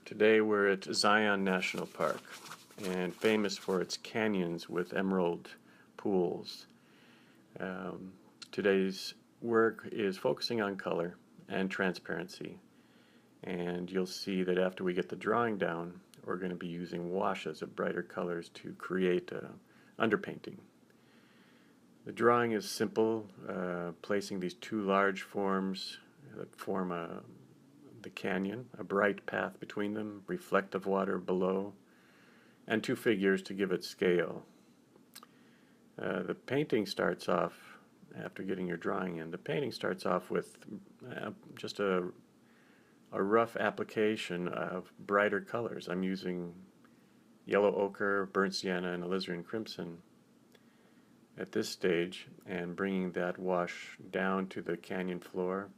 Today we're at Zion National Park, and famous for its canyons with emerald pools. Um, Today's work is focusing on color and transparency, and you'll see that after we get the drawing down, we're going to be using washes of brighter colors to create underpainting. The drawing is simple, placing these two large forms that form the canyon, a bright path between them, reflective water below, and two figures to give it scale. The painting starts off, after getting your drawing in, the painting starts off with just a rough application of brighter colors. I'm using yellow ochre, burnt sienna, and alizarin crimson at this stage, and bringing that wash down to the canyon floor,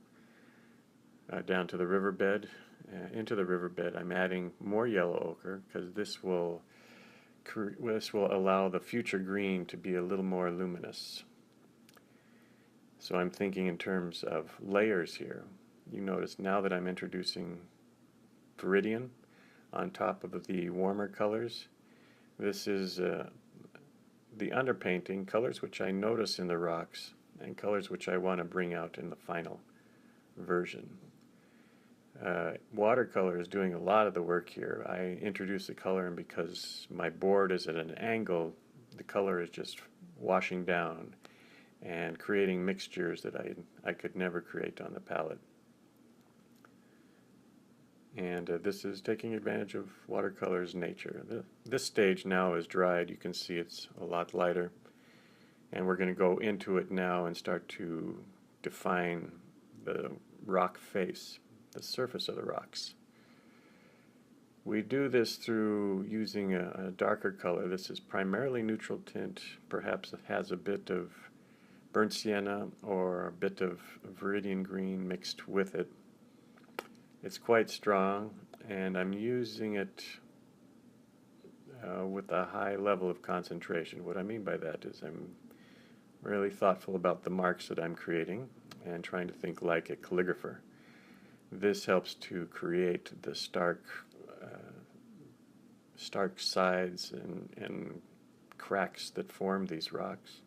down to the riverbed. Into the riverbed I'm adding more yellow ochre because this will allow the future green to be a little more luminous. So I'm thinking in terms of layers here. You notice now that I'm introducing viridian on top of the warmer colors. This is the underpainting, colors which I notice in the rocks and colors which I want to bring out in the final version. Watercolor is doing a lot of the work here. I introduce the color, and because my board is at an angle, the color is just washing down and creating mixtures that I could never create on the palette. And this is taking advantage of watercolor's nature. This stage now is dried. You can see it's a lot lighter. And we're going to go into it now and start to define the rock face, the surface of the rocks. We do this through using a darker color. This is primarily neutral tint. Perhaps it has a bit of burnt sienna or a bit of viridian green mixed with it. It's quite strong, and I'm using it with a high level of concentration. What I mean by that is I'm really thoughtful about the marks that I'm creating and trying to think like a calligrapher. This helps to create the stark sides and cracks that form these rocks.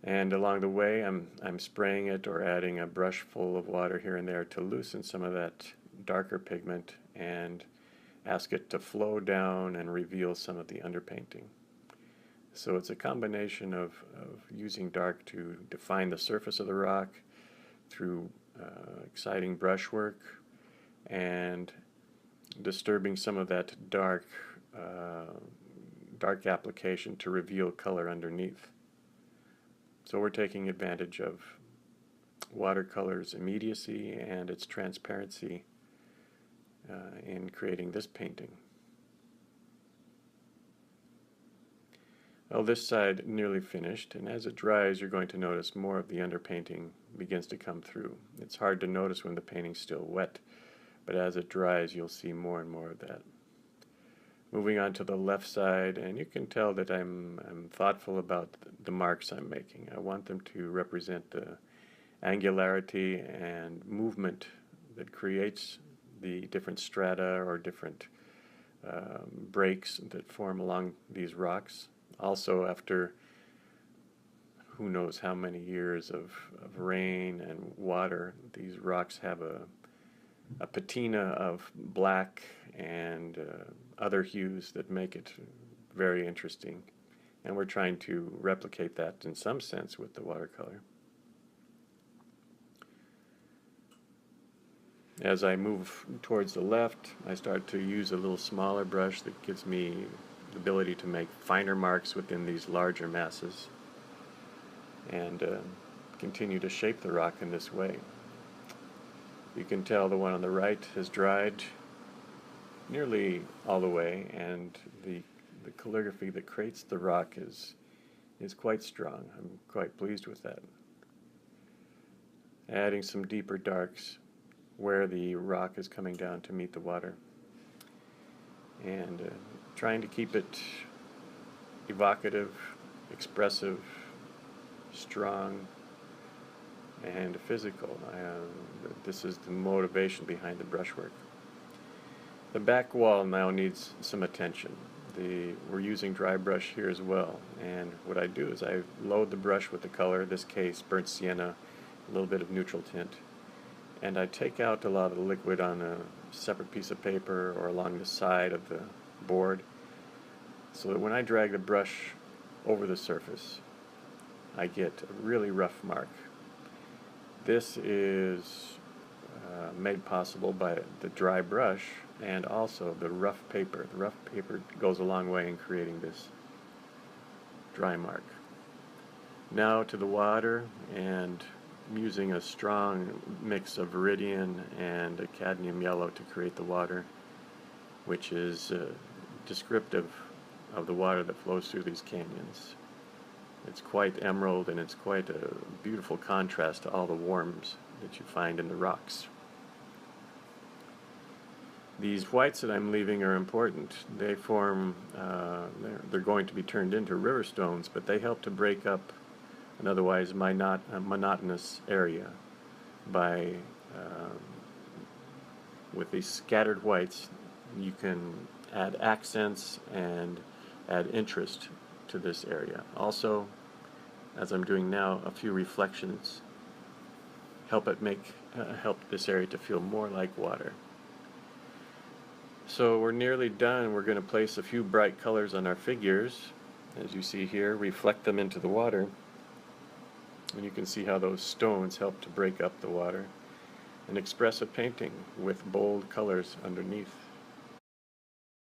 And along the way, I'm spraying it or adding a brush full of water here and there to loosen some of that darker pigment and ask it to flow down and reveal some of the underpainting. So it's a combination of using dark to define the surface of the rock through exciting brushwork and disturbing some of that dark application to reveal color underneath. So we're taking advantage of watercolor's immediacy and its transparency in creating this painting. Well, this side nearly finished, and as it dries you're going to notice more of the underpainting begins to come through. It's hard to notice when the painting's still wet, but as it dries you'll see more and more of that. Moving on to the left side, and you can tell that I'm thoughtful about the marks I'm making. I want them to represent the angularity and movement that creates the different strata or different breaks that form along these rocks. Also, after who knows how many years of rain and water, these rocks have a patina of black and other hues that make it very interesting, and we're trying to replicate that in some sense with the watercolor. As I move towards the left, I start to use a little smaller brush that gives me the ability to make finer marks within these larger masses and continue to shape the rock in this way. You can tell the one on the right has dried nearly all the way, and the calligraphy that creates the rock is quite strong. I'm quite pleased with that. Adding some deeper darks where the rock is coming down to meet the water, and trying to keep it evocative, expressive, strong, and physical. This is the motivation behind the brushwork. The back wall now needs some attention. We're using dry brush here as well, and what I do is I load the brush with the color, in this case burnt sienna, a little bit of neutral tint, and I take out a lot of the liquid on a separate piece of paper or along the side of the board, so that when I drag the brush over the surface I get a really rough mark. This is made possible by the dry brush and also the rough paper. The rough paper goes a long way in creating this dry mark. Now to the water, and I'm using a strong mix of viridian and a cadmium yellow to create the water, which is descriptive of the water that flows through these canyons. It's quite emerald, and it's quite a beautiful contrast to all the worms that you find in the rocks. These whites that I'm leaving are important. They form, they're going to be turned into river stones, but they help to break up an otherwise monotonous area by, with these scattered whites, you can add accents and add interest to this area. Also, as I'm doing now, a few reflections help this area to feel more like water. So we're nearly done. We're going to place a few bright colors on our figures, as you see here, reflect them into the water, and you can see how those stones help to break up the water and express a painting with bold colors underneath.